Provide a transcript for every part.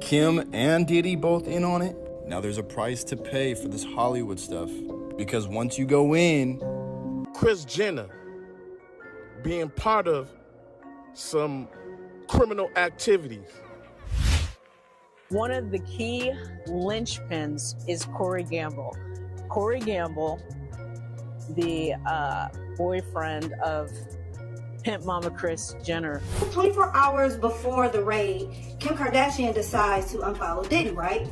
Kim and Diddy both in on it? Now there's a price to pay for this Hollywood stuff. Because once you go in... Kris Jenner being part of some criminal activities. One of the key linchpins is Corey Gamble. Corey Gamble, the boyfriend of Pimp Mama Kris Jenner. 24 hours before the raid, Kim Kardashian decides to unfollow Diddy, right?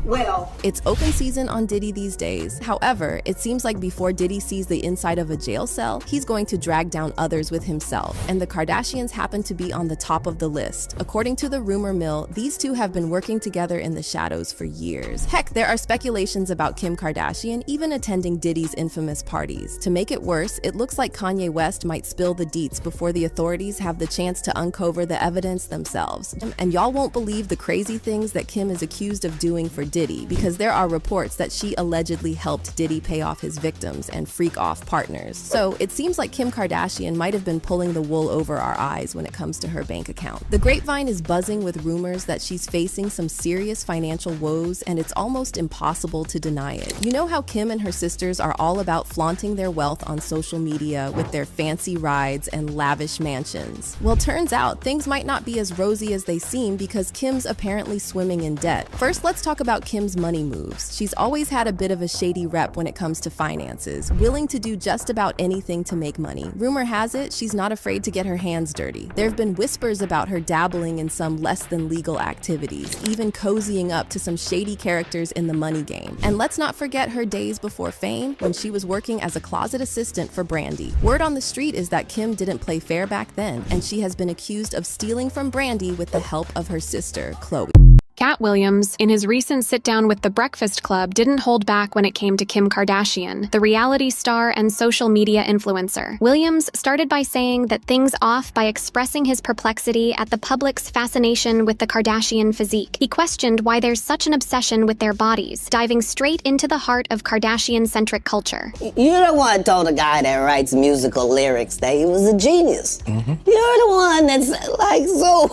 Well, it's open season on Diddy these days. However, it seems like before Diddy sees the inside of a jail cell, he's going to drag down others with himself. And the Kardashians happen to be on the top of the list. According to the rumor mill, these two have been working together in the shadows for years. Heck, there are speculations about Kim Kardashian even attending Diddy's infamous parties. To make it worse, it looks like Kanye West might spill the deets before the authorities have the chance to uncover the evidence themselves. And y'all won't believe the crazy things that Kim is accused of doing for Diddy, because there are reports that she allegedly helped Diddy pay off his victims and freak off partners. So it seems like Kim Kardashian might have been pulling the wool over our eyes when it comes to her bank account. The grapevine is buzzing with rumors that she's facing some serious financial woes, and it's almost impossible to deny it. You know how Kim and her sisters are all about flaunting their wealth on social media with their fancy rides and lavish mansions? Well, turns out things might not be as rosy as they seem, because Kim's apparently swimming in debt. First, let's talk about Kim's money moves. She's always had a bit of a shady rep when it comes to finances, willing to do just about anything to make money. Rumor has it, she's not afraid to get her hands dirty. There have been whispers about her dabbling in some less than legal activities, even cozying up to some shady characters in the money game. And let's not forget her days before fame, when she was working as a closet assistant for Brandy. Word on the street is that Kim didn't play fair back then, and she has been accused of stealing from Brandy with the help of her sister, Chloe. Cat Williams, in his recent sit-down with The Breakfast Club, didn't hold back when it came to Kim Kardashian, the reality star and social media influencer. Williams started by saying that things off by expressing his perplexity at the public's fascination with the Kardashian physique. He questioned why there's such an obsession with their bodies, diving straight into the heart of Kardashian-centric culture. You're the one told a guy that writes musical lyrics that he was a genius. You're the one that's like, so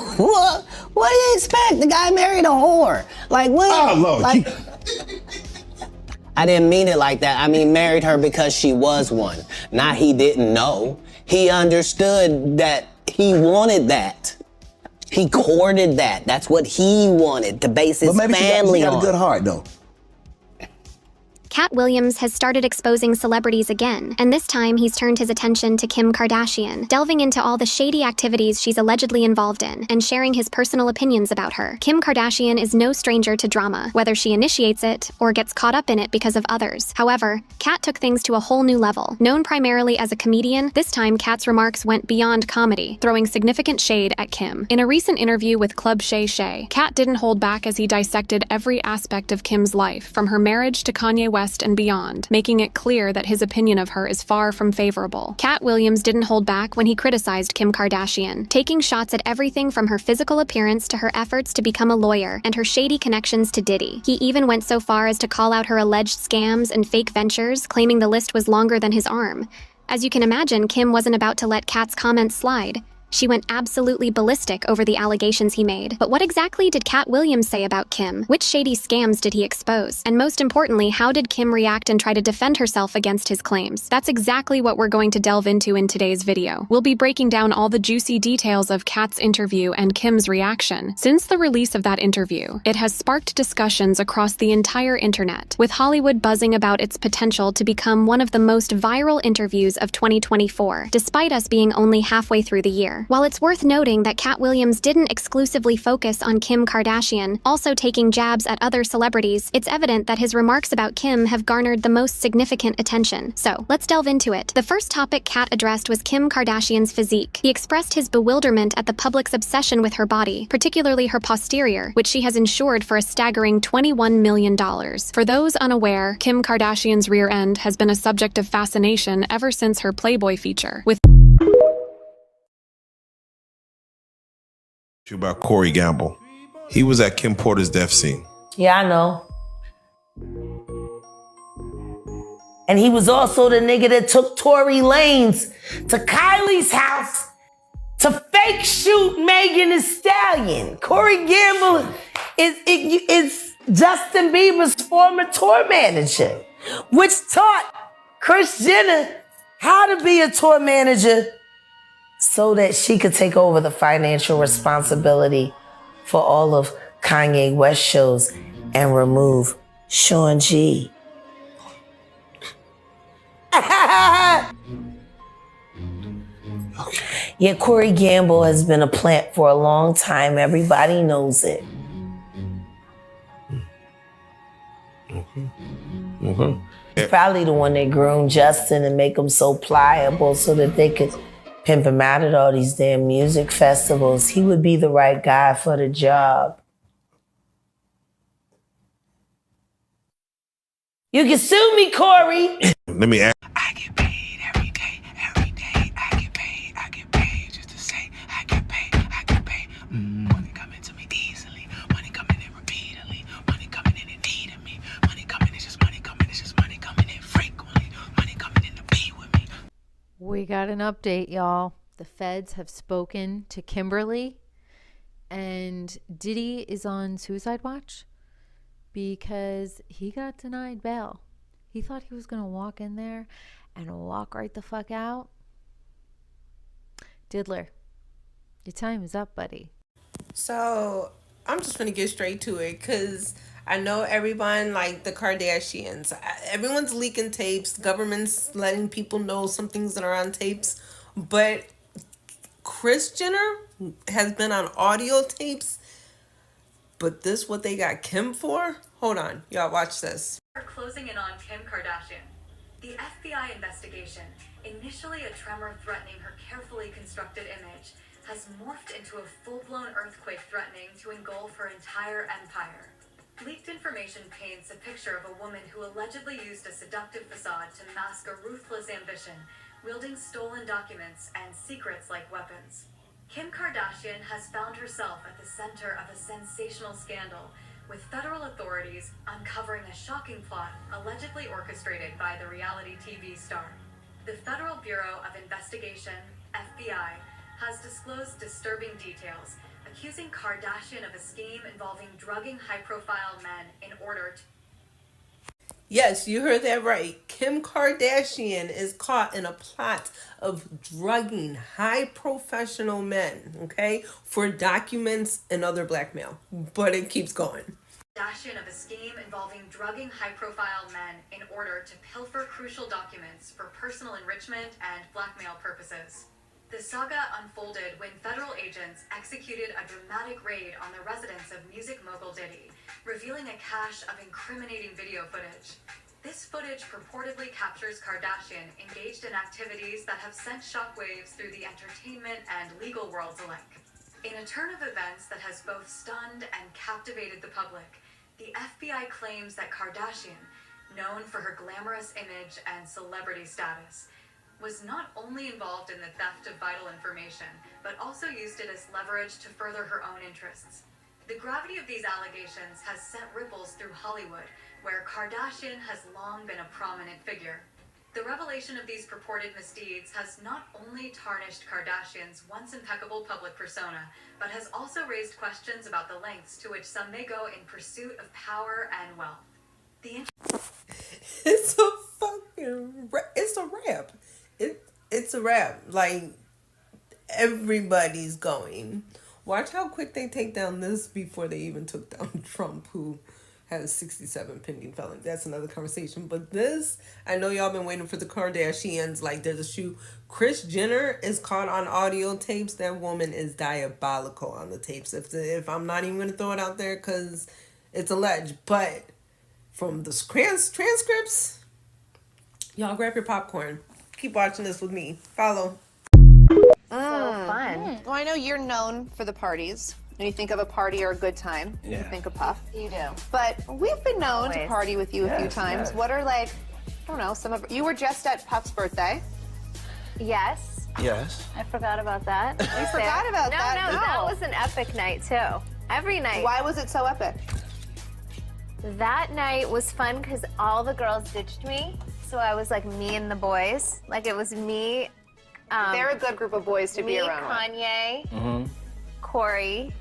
what do you expect? The guy married a whore. Like, when? Oh, Lord. Like, I didn't mean it like that. I mean, married her because she was one. Not he didn't know. He understood that he wanted that. He courted that. That's what he wanted, to base his family on. She got a good heart, though. Cat Williams has started exposing celebrities again, and this time he's turned his attention to Kim Kardashian, delving into all the shady activities she's allegedly involved in, and sharing his personal opinions about her. Kim Kardashian is no stranger to drama, whether she initiates it or gets caught up in it because of others. However, Cat took things to a whole new level. Known primarily as a comedian, this time Cat's remarks went beyond comedy, throwing significant shade at Kim. In a recent interview with Club Shay Shay, Cat didn't hold back as he dissected every aspect of Kim's life, from her marriage to Kanye West and beyond, making it clear that his opinion of her is far from favorable. Cat Williams didn't hold back when he criticized Kim Kardashian, taking shots at everything from her physical appearance to her efforts to become a lawyer and her shady connections to Diddy. He even went so far as to call out her alleged scams and fake ventures, claiming the list was longer than his arm. As you can imagine, Kim wasn't about to let Cat's comments slide. She went absolutely ballistic over the allegations he made. But what exactly did Cat Williams say about Kim? Which shady scams did he expose? And most importantly, how did Kim react and try to defend herself against his claims? That's exactly what we're going to delve into in today's video. We'll be breaking down all the juicy details of Cat's interview and Kim's reaction. Since the release of that interview, it has sparked discussions across the entire internet, with Hollywood buzzing about its potential to become one of the most viral interviews of 2024, despite us being only halfway through the year. While it's worth noting that Cat Williams didn't exclusively focus on Kim Kardashian, also taking jabs at other celebrities, it's evident that his remarks about Kim have garnered the most significant attention. So, let's delve into it. The first topic Cat addressed was Kim Kardashian's physique. He expressed his bewilderment at the public's obsession with her body, particularly her posterior, which she has insured for a staggering $21 million. For those unaware, Kim Kardashian's rear end has been a subject of fascination ever since her Playboy feature, with about Corey Gamble. He was at Kim Porter's death scene. Yeah, I know. And he was also the nigga that took Tory Lanez to Kylie's house to fake shoot Megan Thee Stallion. Corey Gamble is Justin Bieber's former tour manager, which taught Kris Jenner how to be a tour manager so that she could take over the financial responsibility for all of Kanye West shows and remove Sean G. Yeah, Corey Gamble has been a plant for a long time. Everybody knows it. He's probably the one that groomed Justin and make him so pliable so that they could pimp him out at all these damn music festivals. He would be the right guy for the job. You can sue me, Corey. Let me ask. I get paid every day. I get paid just to say I get paid. Money coming to me easily. Money coming in repeatedly. Money coming in and needing me. Money coming, it's just money coming. It's just money coming in frequently. Money coming in to be with me. We got an update, y'all. The feds have spoken to Kimberly, and Diddy is on suicide watch because he got denied bail. He thought he was going to walk in there and walk right the fuck out. Diddler, your time is up, buddy. So I'm just gonna get straight to it because I know everyone, like the Kardashians, everyone's leaking tapes. Government's letting people know some things that are on tapes, but Kris Jenner has been on audio tapes. But this what they got Kim for? Hold on, y'all watch this. We're closing in on Kim Kardashian. The FBI investigation, initially a tremor threatening her carefully constructed image, has morphed into a full-blown earthquake threatening to engulf her entire empire. Leaked information paints a picture of a woman who allegedly used a seductive facade to mask a ruthless ambition, wielding stolen documents and secrets like weapons. Kim Kardashian has found herself at the center of a sensational scandal, with federal authorities uncovering a shocking plot allegedly orchestrated by the reality TV star. The Federal Bureau of Investigation, FBI, has disclosed disturbing details, accusing Kardashian of a scheme involving drugging high-profile men in order to... Yes, you heard that right. Kim Kardashian is caught in a plot of drugging high professional men, okay, for documents and other blackmail. But it keeps going. Kardashian of a scheme involving drugging high-profile men in order to pilfer crucial documents for personal enrichment and blackmail purposes. The saga unfolded when federal agents executed a dramatic raid on the residence of music mogul Diddy, revealing a cache of incriminating video footage. This footage purportedly captures Kardashian engaged in activities that have sent shockwaves through the entertainment and legal worlds alike. In a turn of events that has both stunned and captivated the public, the FBI claims that Kardashian, known for her glamorous image and celebrity status, was not only involved in the theft of vital information, but also used it as leverage to further her own interests. The gravity of these allegations has sent ripples through Hollywood, where Kardashian has long been a prominent figure. The revelation of these purported misdeeds has not only tarnished Kardashian's once impeccable public persona, but has also raised questions about the lengths to which some may go in pursuit of power and wealth. It's a fucking... It's a rap. It's a rap. Like, everybody's going. Watch how quick they take down this before they even took down Trump, who has 67 pending felonies. That's another conversation. But this, I know y'all been waiting for the Kardashians. Like, there's a shoe. Kris Jenner is caught on audio tapes. That woman is diabolical on the tapes. If I'm not even going to throw it out there because it's alleged. But from the transcripts, y'all grab your popcorn. Keep watching this with me. Follow. So fun. Well, I know you're known for the parties. When you think of a party or a good time, you think of Puff. You do. But we've been known to party with you a few times. What are, like, I don't know, some of... You were just at Puff's birthday. Yes. Yes. I forgot about that. You forgot about that? No, that was an epic night, too. Every night. Why was it so epic? That night was fun because all the girls ditched me. So I was like me and the boys. Like, it was me, They're a good group of boys to be me, around. Kanye, Corey,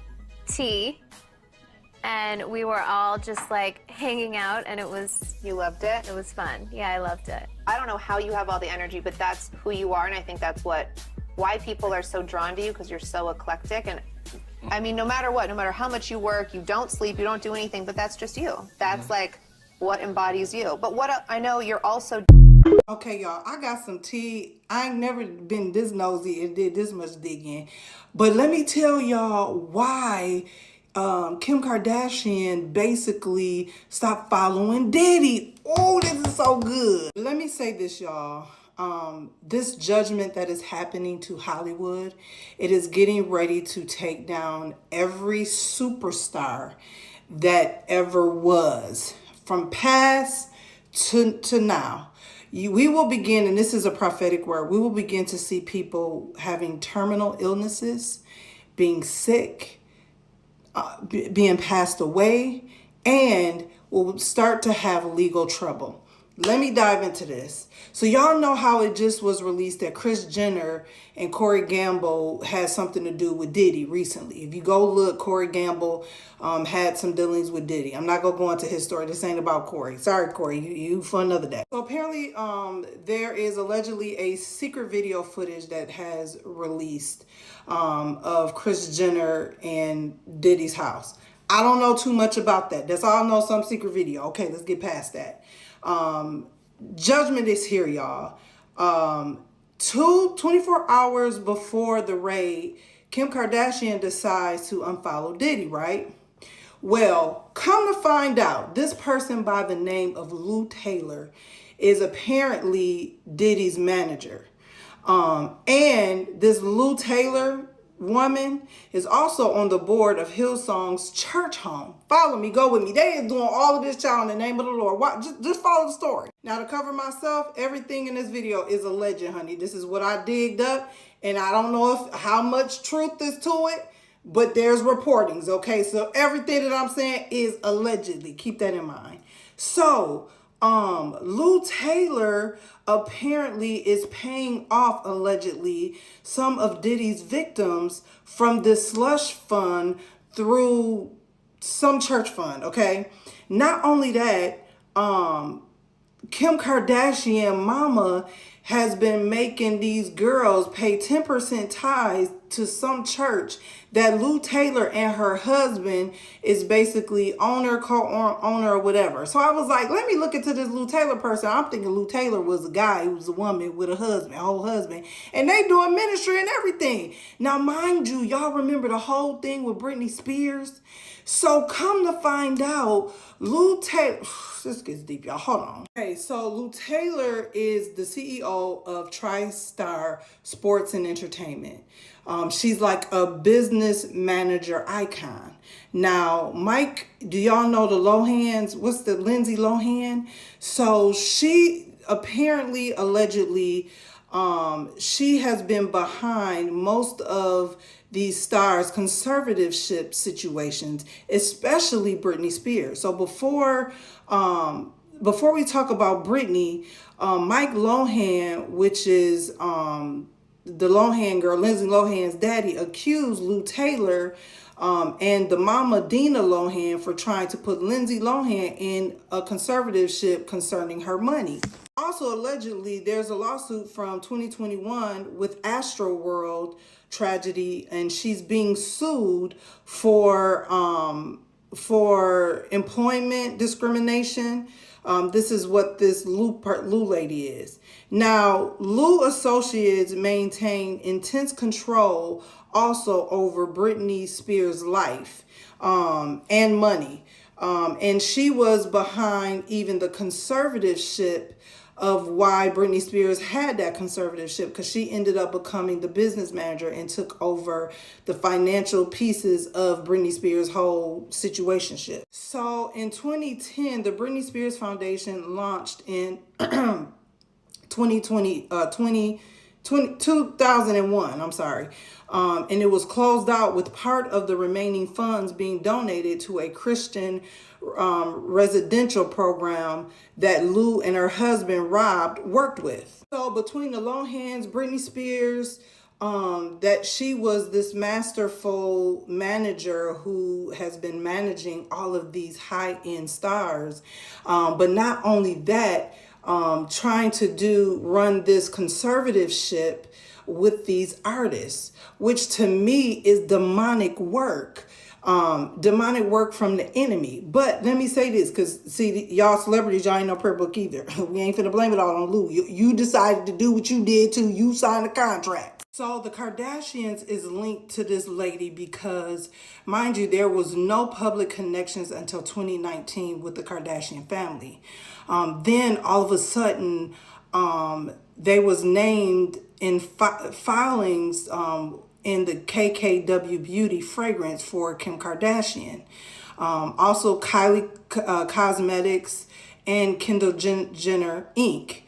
T, and we were all just like hanging out, and it was. You loved it? It was fun. Yeah, I loved it. I don't know how you have all the energy, but that's who you are, and I think that's why people are so drawn to you, because you're so eclectic. And I mean, no matter what, no matter how much you work, you don't sleep, you don't do anything, but that's just you. That's like what embodies you. But what I know, you're also. Okay, y'all, I got some tea. I ain't never been this nosy and did this much digging. But let me tell y'all why Kim Kardashian basically stopped following Diddy. Oh, this is so good. Let me say this, y'all. This judgment that is happening to Hollywood, it is getting ready to take down every superstar that ever was, from past to now. We will begin, and this is a prophetic word, we will begin to see people having terminal illnesses, being sick, being passed away, and will start to have legal trouble. Let me dive into this. So y'all know how it just was released that Kris Jenner and Corey Gamble had something to do with Diddy recently. If you go look, Corey Gamble had some dealings with Diddy. I'm not going to go into his story. This ain't about Corey. Sorry, Corey. You for another day. So apparently there is allegedly a secret video footage that has released of Kris Jenner and Diddy's house. I don't know too much about that. That's all I know, some secret video. Okay, let's get past that. Judgment is here, y'all. 24 hours before the raid, Kim Kardashian decides to unfollow Diddy, right? Well, come to find out, this person by the name of Lou Taylor is apparently Diddy's manager. And this Lou Taylor woman is also on the board of Hillsong's church home. Follow me, go with me. They is doing all of this, child, in the name of the Lord. Just follow the story. Now, to cover myself, everything in this video is a legend, honey. This is what I digged up, and I don't know how much truth is to it, but there's reportings, okay? So everything that I'm saying is allegedly. Keep that in mind. So, Lou Taylor apparently is paying off, allegedly, some of Diddy's victims from this slush fund through some church fund, okay? Not only that, Kim Kardashian mama has been making these girls pay 10% tithes to some church that Lou Taylor and her husband is basically owner, co-owner, or whatever. So I was like, let me look into this Lou Taylor person. I'm thinking Lou Taylor was a guy who was a woman with a husband, whole husband, and they doing ministry and everything. Now, mind you, y'all remember the whole thing with Britney Spears? So come to find out, Lou Taylor, this gets deep, y'all, hold on. Okay, so Lou Taylor is the CEO of TriStar Sports and Entertainment. She's like a business manager icon. Now, Mike, do y'all know the Lohans? What's the Lindsay Lohan? So she apparently, allegedly, she has been behind most of these stars' conservatorship situations, especially Britney Spears. So before we talk about Britney, Mike Lohan, which is the Lohan girl, Lindsay Lohan's daddy, accused Lou Taylor and the mama Dina Lohan for trying to put Lindsay Lohan in a conservatorship concerning her money. Also, allegedly, there's a lawsuit from 2021 with Astroworld tragedy, and she's being sued for employment discrimination. This is what this Lou lady is. Now, Lou Associates maintain intense control also over Britney Spears' life and money. And she was behind even the conservatorship of why Britney Spears had that conservatorship, because she ended up becoming the business manager and took over the financial pieces of Britney Spears' whole situationship. So in 2010, the Britney Spears Foundation launched in 2020 2001, I'm sorry. And it was closed out with part of the remaining funds being donated to a Christian residential program that Lou and her husband Rob worked with. So between the Lohans, Britney Spears, that she was this masterful manager who has been managing all of these high-end stars. But not only that, trying to run this conservatorship with these artists, which to me is demonic work. Demonic work from the enemy. But let me say this, because see, y'all celebrities, y'all ain't no prayer book either. We ain't finna blame it all on Lou. You decided to do what you did too. You signed a contract. So the Kardashians is linked to this lady because, mind you, there was no public connections until 2019 with the Kardashian family. Then all of a sudden, they was named in filings in the KKW Beauty fragrance for Kim Kardashian. Also Kylie Cosmetics and Kendall Jenner Inc.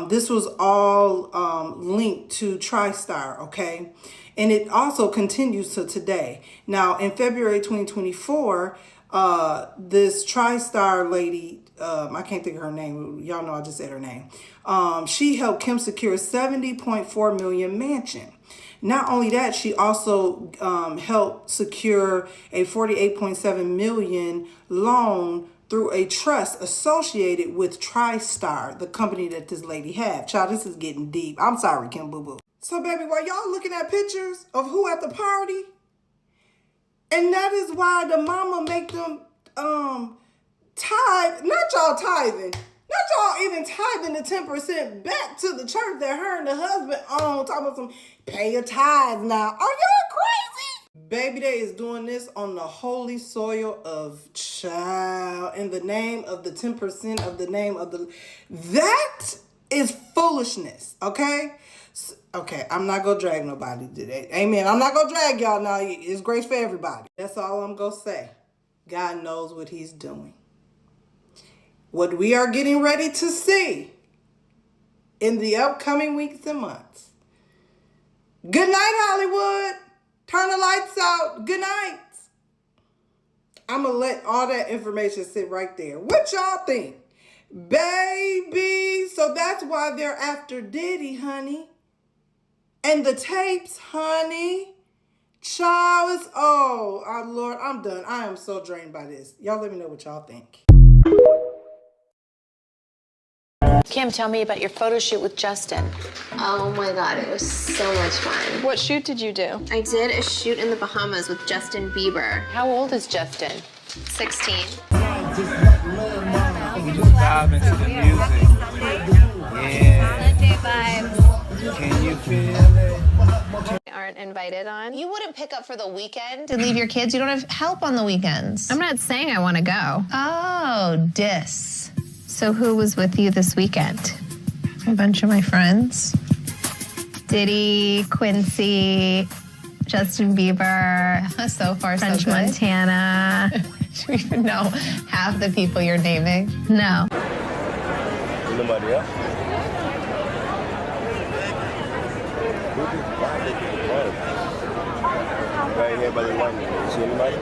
This was all linked to TriStar, okay? And it also continues to today. Now, in February 2024, this TriStar lady, I can't think of her name. Y'all know I just said her name. She helped Kim secure a $70.4 million mansion. Not only that, she also helped secure a $48.7 million loan through a trust associated with TriStar, the company that this lady had. Child, this is getting deep. I'm sorry, Kim Boo Boo. So, baby, while y'all looking at pictures of who at the party, and that is why the mama make them tithe, not y'all tithing, not y'all even tithing the 10% back to the church that her and the husband own, talking about some pay a tithe now. Are y'all crazy? Baby, they is doing this on the holy soil of child in the name of the 10% of the name of the... That is foolishness, okay? Okay, I'm not going to drag nobody today. Amen. I'm not going to drag y'all now. It's grace for everybody. That's all I'm going to say. God knows what he's doing. What we are getting ready to see in the upcoming weeks and months. Good night, Hollywood. Turn the lights out. Good night. I'm going to let all that information sit right there. What y'all think? Baby. So that's why they're after Diddy, honey. And the tapes, honey. Child, it's, oh, Lord, I'm done. I am so drained by this. Y'all let me know what y'all think. Kim, tell me about your photo shoot with Justin. Oh my God, it was so much fun. What shoot did you do? I did a shoot in the Bahamas with Justin Bieber. How old is Justin? 16. Dive into the music. Yeah. Sunday vibes. Can you feel it? Aren't invited on. You wouldn't pick up for the weekend and leave your kids? You don't have help on the weekends. I'm not saying I want to go. Oh, dis. So who was with you this weekend? A bunch of my friends. Diddy, Quincy, Justin Bieber, So far, French so good. Montana. Do you even know half the people you're naming? No. Nobody else? Right here by the line. You see anybody?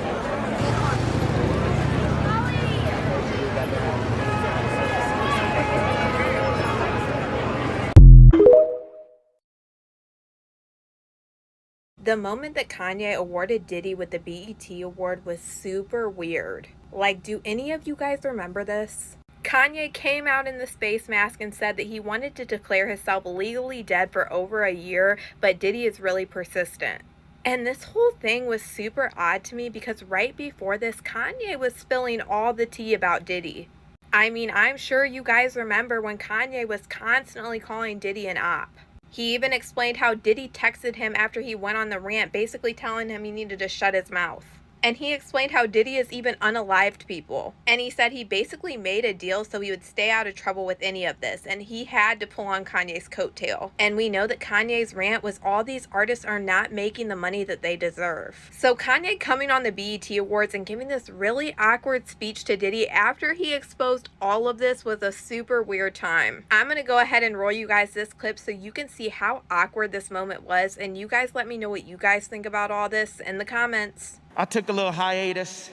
The moment that Kanye awarded Diddy with the BET award was super weird. Like, do any of you guys remember this? Kanye came out in the space mask and said that he wanted to declare himself legally dead for over a year, but Diddy is really persistent. And this whole thing was super odd to me because right before this, Kanye was spilling all the tea about Diddy. I mean, I'm sure you guys remember when Kanye was constantly calling Diddy an op. He even explained how Diddy texted him after he went on the rant, basically telling him he needed to shut his mouth. And he explained how Diddy has even unalived people. And he said he basically made a deal so he would stay out of trouble with any of this. And he had to pull on Kanye's coattail. And we know that Kanye's rant was all these artists are not making the money that they deserve. So Kanye coming on the BET Awards and giving this really awkward speech to Diddy after he exposed all of this was a super weird time. I'm going to go ahead and roll you guys this clip so you can see how awkward this moment was. And you guys let me know what you guys think about all this in the comments. I took a little hiatus.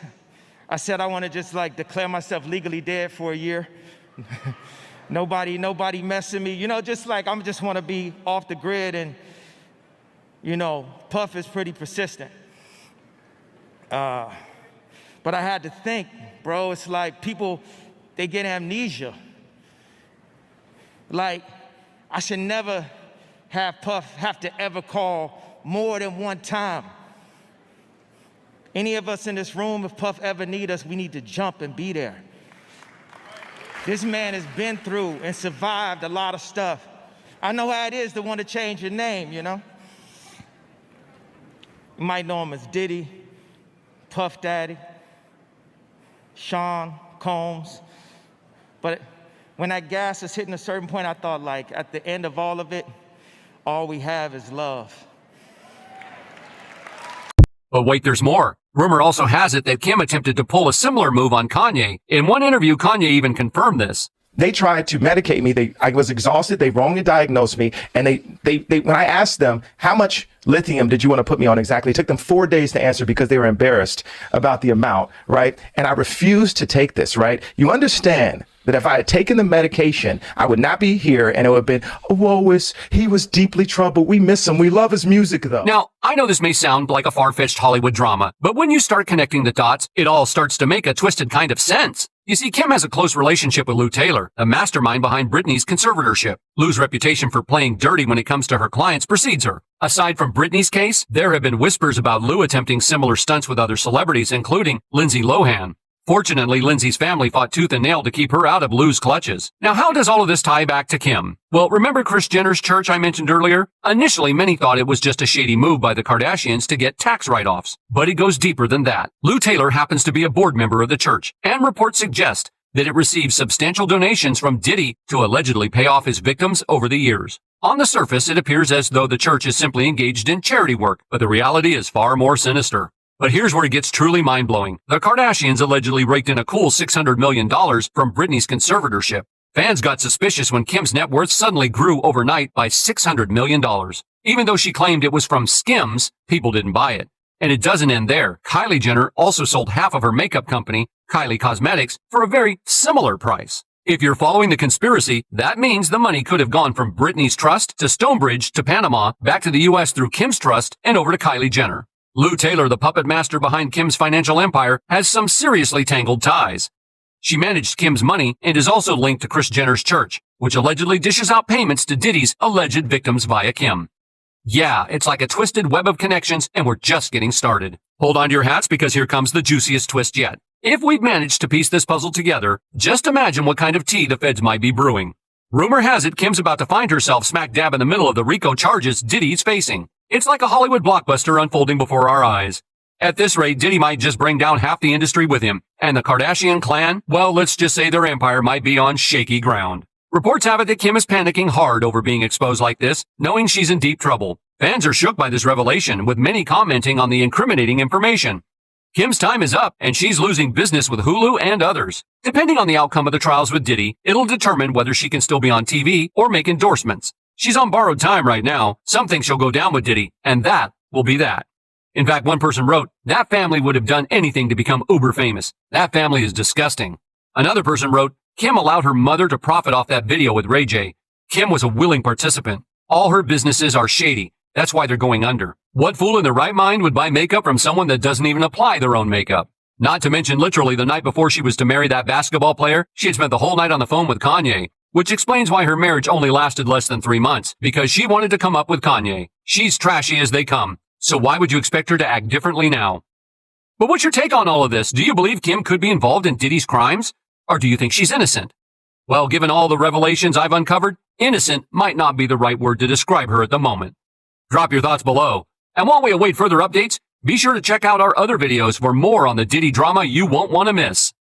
I said I want to just like declare myself legally dead for a year. Nobody messing me. You know, just like I just want to be off the grid. And, you know, Puff is pretty persistent. But I had to think, bro, it's like people, they get amnesia. Like, I should never have Puff have to ever call more than one time. Any of us in this room, if Puff ever need us, we need to jump and be there. This man has been through and survived a lot of stuff. I know how it is to want to change your name, you know? You might know him as Diddy, Puff Daddy, Sean Combs. But when that gas is hitting a certain point, I thought, like, at the end of all of it, all we have is love. But wait, there's more. Rumor also has it that Kim attempted to pull a similar move on Kanye. In one interview, Kanye even confirmed this. They tried to medicate me. I was exhausted. They wrongly diagnosed me. And they when I asked them, how much lithium did you want to put me on exactly? It took them 4 days to answer because they were embarrassed about the amount, right? And I refused to take this, right? You understand that if I had taken the medication, I would not be here and it would have been, oh, he was deeply troubled. We miss him. We love his music, though. Now, I know this may sound like a far-fetched Hollywood drama, but when you start connecting the dots, it all starts to make a twisted kind of sense. You see, Kim has a close relationship with Lou Taylor, the mastermind behind Britney's conservatorship. Lou's reputation for playing dirty when it comes to her clients precedes her. Aside from Britney's case, there have been whispers about Lou attempting similar stunts with other celebrities, including Lindsay Lohan. Fortunately, Lindsay's family fought tooth and nail to keep her out of Lou's clutches. Now, how does all of this tie back to Kim? Well, remember Kris Jenner's church I mentioned earlier? Initially, many thought it was just a shady move by the Kardashians to get tax write-offs. But it goes deeper than that. Lou Taylor happens to be a board member of the church, and reports suggest that it receives substantial donations from Diddy to allegedly pay off his victims over the years. On the surface, it appears as though the church is simply engaged in charity work, but the reality is far more sinister. But here's where it gets truly mind-blowing. The Kardashians allegedly raked in a cool $600 million from Britney's conservatorship. Fans got suspicious when Kim's net worth suddenly grew overnight by $600 million. Even though she claimed it was from Skims, people didn't buy it. And it doesn't end there. Kylie Jenner also sold half of her makeup company, Kylie Cosmetics, for a very similar price. If you're following the conspiracy, that means the money could have gone from Britney's trust to Stonebridge to Panama, back to the U.S. through Kim's trust, and over to Kylie Jenner. Lou Taylor, the puppet master behind Kim's financial empire, has some seriously tangled ties. She managed Kim's money and is also linked to Kris Jenner's church, which allegedly dishes out payments to Diddy's alleged victims via Kim. Yeah, it's like a twisted web of connections, and we're just getting started. Hold on to your hats because here comes the juiciest twist yet. If we've managed to piece this puzzle together, just imagine what kind of tea the feds might be brewing. Rumor has it Kim's about to find herself smack dab in the middle of the RICO charges Diddy's facing. It's like a Hollywood blockbuster unfolding before our eyes. At this rate, Diddy might just bring down half the industry with him, and the Kardashian clan, well, let's just say their empire might be on shaky ground. Reports have it that Kim is panicking hard over being exposed like this, knowing she's in deep trouble. Fans are shook by this revelation, with many commenting on the incriminating information. Kim's time is up, and she's losing business with Hulu and others. Depending on the outcome of the trials with Diddy, it'll determine whether she can still be on TV or make endorsements. She's on borrowed time right now. Some think she'll go down with Diddy, and that will be that. In fact, one person wrote, that family would have done anything to become uber famous. That family is disgusting. Another person wrote, Kim allowed her mother to profit off that video with Ray J. Kim was a willing participant. All her businesses are shady. That's why they're going under. What fool in their right mind would buy makeup from someone that doesn't even apply their own makeup? Not to mention literally the night before she was to marry that basketball player, she had spent the whole night on the phone with Kanye, which explains why her marriage only lasted less than 3 months, because she wanted to come up with Kanye. She's trashy as they come. So why would you expect her to act differently now? But what's your take on all of this? Do you believe Kim could be involved in Diddy's crimes? Or do you think she's innocent? Well, given all the revelations I've uncovered, innocent might not be the right word to describe her at the moment. Drop your thoughts below. And while we await further updates, Be sure to check out our other videos for more on the Diddy drama you won't want to miss.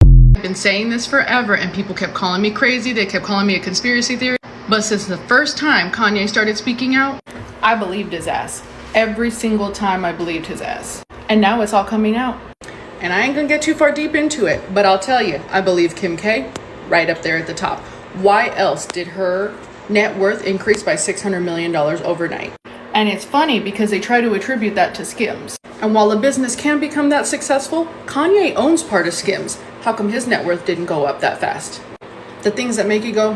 I've been saying this forever and people kept calling me crazy. They kept calling me a conspiracy theory. But since the first time Kanye started speaking out, I believed his ass. Every single time I believed his ass. And now it's all coming out. And I ain't gonna get too far deep into it, but I'll tell you, I believe Kim K right up there at the top. Why else did her net worth increase by $600 million overnight? And it's funny because they try to attribute that to Skims. And while a business can become that successful, Kanye owns part of Skims. How come his net worth didn't go up that fast? The things that make you go,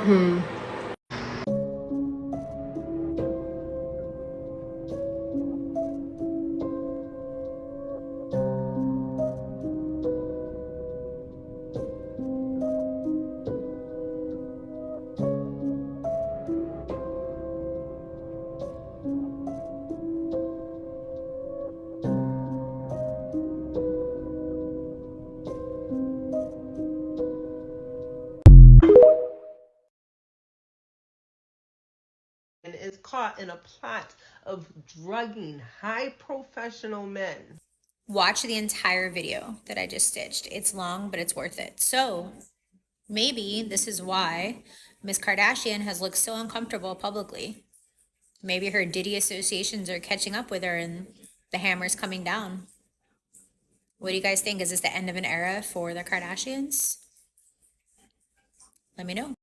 and is caught in a plot of drugging high professional men. Watch the entire video that I just stitched. It's long, but it's worth it. So maybe this is why Miss Kardashian has looked so uncomfortable publicly. Maybe her Diddy associations are catching up with her and the hammer's coming down. What do you guys think? Is this the end of an era for the Kardashians? Let me know.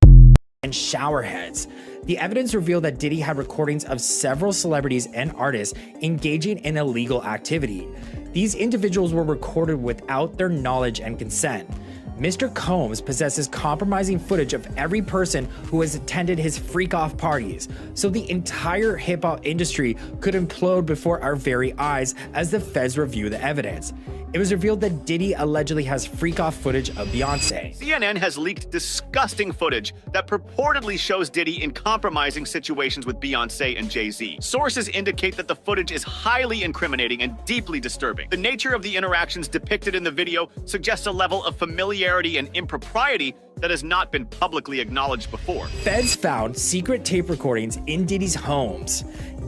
And shower heads. The evidence revealed that Diddy had recordings of several celebrities and artists engaging in illegal activity. These individuals were recorded without their knowledge and consent. Mr. Combs possesses compromising footage of every person who has attended his freak-off parties, so the entire hip-hop industry could implode before our very eyes as the feds review the evidence. It was revealed that Diddy allegedly has freak-off footage of Beyonce. CNN has leaked disgusting footage that purportedly shows Diddy in compromising situations with Beyonce and Jay-Z. Sources indicate that the footage is highly incriminating and deeply disturbing. The nature of the interactions depicted in the video suggests a level of familiarity and impropriety that has not been publicly acknowledged before. Feds found secret tape recordings in Diddy's homes.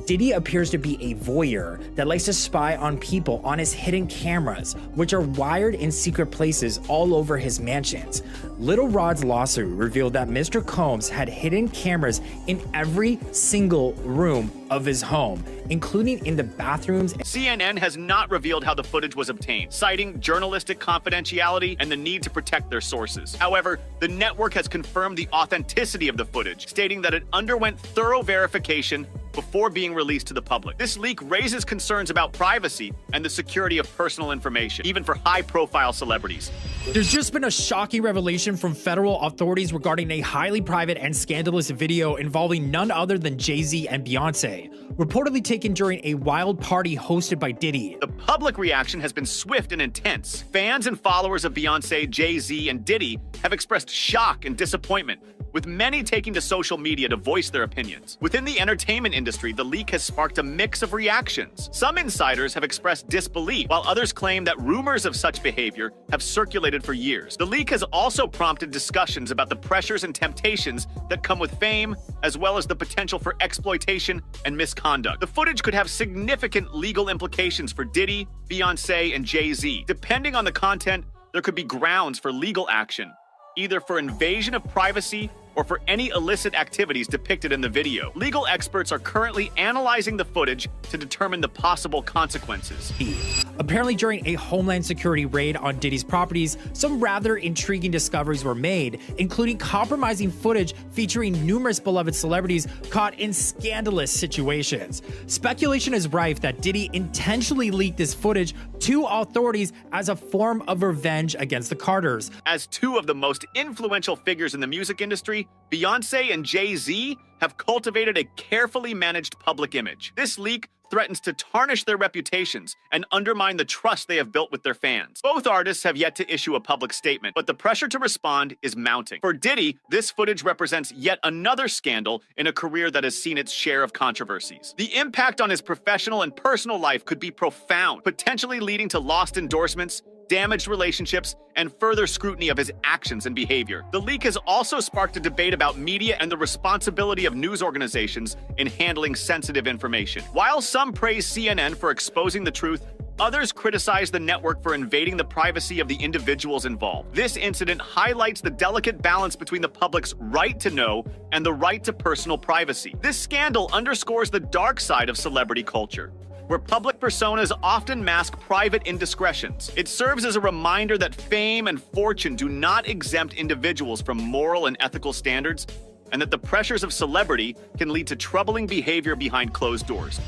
Diddy appears to be a voyeur that likes to spy on people on his hidden cameras, which are wired in secret places all over his mansions. Little Rod's lawsuit revealed that Mr. Combs had hidden cameras in every single room of his home, including in the bathrooms. CNN has not revealed how the footage was obtained, citing journalistic confidentiality and the need to protect their sources. However, the network has confirmed the authenticity of the footage, stating that it underwent thorough verification before being released to the public. This leak raises concerns about privacy and the security of personal information, even for high-profile celebrities. There's just been a shocking revelation from federal authorities regarding a highly private and scandalous video involving none other than Jay-Z and Beyonce, reportedly taken during a wild party hosted by Diddy. The public reaction has been swift and intense. Fans and followers of Beyonce, Jay-Z, and Diddy have expressed shock and disappointment, with many taking to social media to voice their opinions. Within the entertainment industry, the leak has sparked a mix of reactions. Some insiders have expressed disbelief, while others claim that rumors of such behavior have circulated for years. The leak has also prompted discussions about the pressures and temptations that come with fame, as well as the potential for exploitation and misconduct. The footage could have significant legal implications for Diddy, Beyonce, and Jay-Z. Depending on the content, there could be grounds for legal action, either for invasion of privacy or for any illicit activities depicted in the video. Legal experts are currently analyzing the footage to determine the possible consequences. Apparently, during a Homeland Security raid on Diddy's properties, some rather intriguing discoveries were made, including compromising footage featuring numerous beloved celebrities caught in scandalous situations. Speculation is rife that Diddy intentionally leaked this footage to authorities as a form of revenge against the Carters. As two of the most influential figures in the music industry, Beyonce and Jay-Z have cultivated a carefully managed public image. This leak threatens to tarnish their reputations and undermine the trust they have built with their fans. Both artists have yet to issue a public statement, but the pressure to respond is mounting. For Diddy, this footage represents yet another scandal in a career that has seen its share of controversies. The impact on his professional and personal life could be profound, potentially leading to lost endorsements, damaged relationships, and further scrutiny of his actions and behavior. The leak has also sparked a debate about media and the responsibility of news organizations in handling sensitive information. While some praise CNN for exposing the truth, Others criticize the network for invading the privacy of the individuals involved. This incident highlights the delicate balance between the public's right to know and the right to personal privacy. This scandal underscores the dark side of celebrity culture, where public personas often mask private indiscretions. It serves as a reminder that fame and fortune do not exempt individuals from moral and ethical standards, and that the pressures of celebrity can lead to troubling behavior behind closed doors.